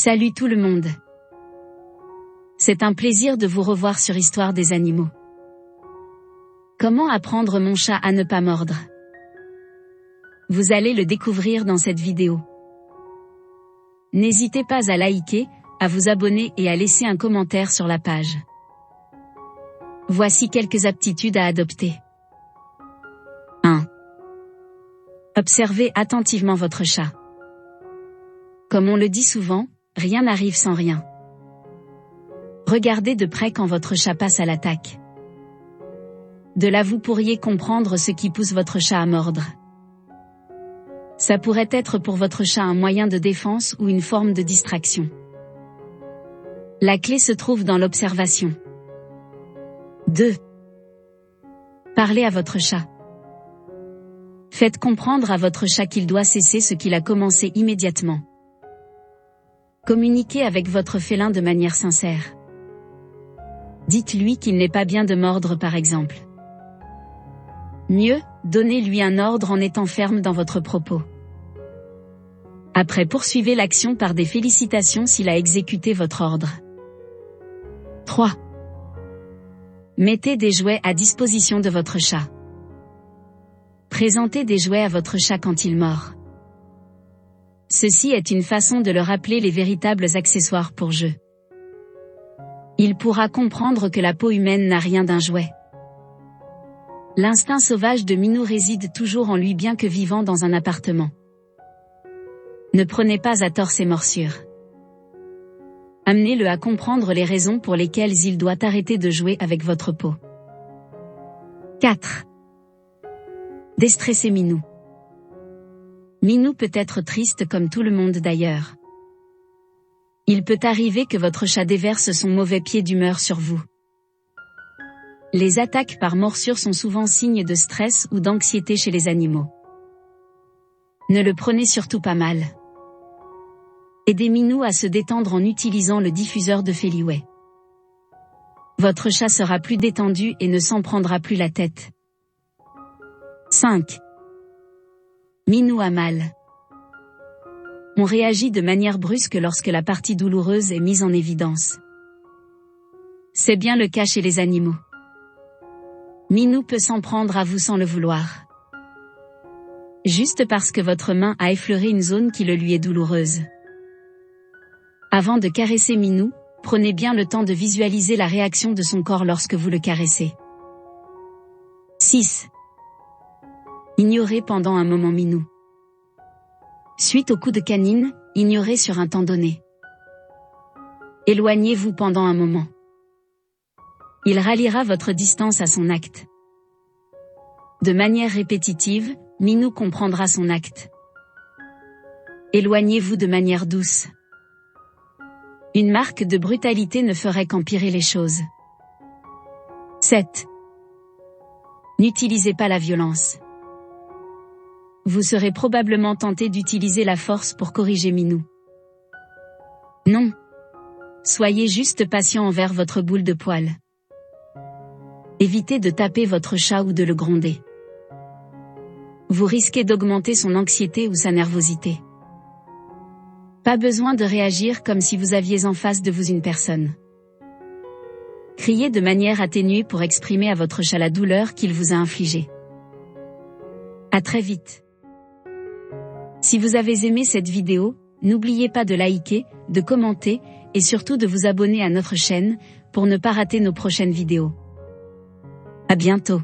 Salut tout le monde. C'est un plaisir de vous revoir sur Histoire des animaux. Comment apprendre mon chat à ne pas mordre? Vous allez le découvrir dans cette vidéo. N'hésitez pas à liker, à vous abonner et à laisser un commentaire sur la page. Voici quelques aptitudes à adopter. 1. Observez attentivement votre chat. Comme on le dit souvent, rien n'arrive sans rien. Regardez de près quand votre chat passe à l'attaque. De là vous pourriez comprendre ce qui pousse votre chat à mordre. Ça pourrait être pour votre chat un moyen de défense ou une forme de distraction. La clé se trouve dans l'observation. 2. Parlez à votre chat. Faites comprendre à votre chat qu'il doit cesser ce qu'il a commencé immédiatement. Communiquez avec votre félin de manière sincère. Dites-lui qu'il n'est pas bien de mordre par exemple. Mieux, donnez-lui un ordre en étant ferme dans votre propos. Après poursuivez l'action par des félicitations s'il a exécuté votre ordre. 3. Mettez des jouets à disposition de votre chat. Présentez des jouets à votre chat quand il mord. Ceci est une façon de leur rappeler les véritables accessoires pour jeu. Il pourra comprendre que la peau humaine n'a rien d'un jouet. L'instinct sauvage de Minou réside toujours en lui bien que vivant dans un appartement. Ne prenez pas à tort ses morsures. Amenez-le à comprendre les raisons pour lesquelles il doit arrêter de jouer avec votre peau. 4. Déstressez Minou. Minou peut être triste comme tout le monde d'ailleurs. Il peut arriver que votre chat déverse son mauvais pied d'humeur sur vous. Les attaques par morsure sont souvent signes de stress ou d'anxiété chez les animaux. Ne le prenez surtout pas mal. Aidez Minou à se détendre en utilisant le diffuseur de Feliway. Votre chat sera plus détendu et ne s'en prendra plus la tête. 5. Minou a mal. On réagit de manière brusque lorsque la partie douloureuse est mise en évidence. C'est bien le cas chez les animaux. Minou peut s'en prendre à vous sans le vouloir. Juste parce que votre main a effleuré une zone qui le lui est douloureuse. Avant de caresser Minou, prenez bien le temps de visualiser la réaction de son corps lorsque vous le caressez. 6. Ignorez pendant un moment Minou. Suite au coup de canine, ignorez sur un temps donné. Éloignez-vous pendant un moment. Il ralliera votre distance à son acte. De manière répétitive, Minou comprendra son acte. Éloignez-vous de manière douce. Une marque de brutalité ne ferait qu'empirer les choses. 7. N'utilisez pas la violence. Vous serez probablement tenté d'utiliser la force pour corriger Minou. Non. Soyez juste patient envers votre boule de poil. Évitez de taper votre chat ou de le gronder. Vous risquez d'augmenter son anxiété ou sa nervosité. Pas besoin de réagir comme si vous aviez en face de vous une personne. Criez de manière atténuée pour exprimer à votre chat la douleur qu'il vous a infligée. À très vite. Si vous avez aimé cette vidéo, n'oubliez pas de liker, de commenter, et surtout de vous abonner à notre chaîne, pour ne pas rater nos prochaines vidéos. À bientôt.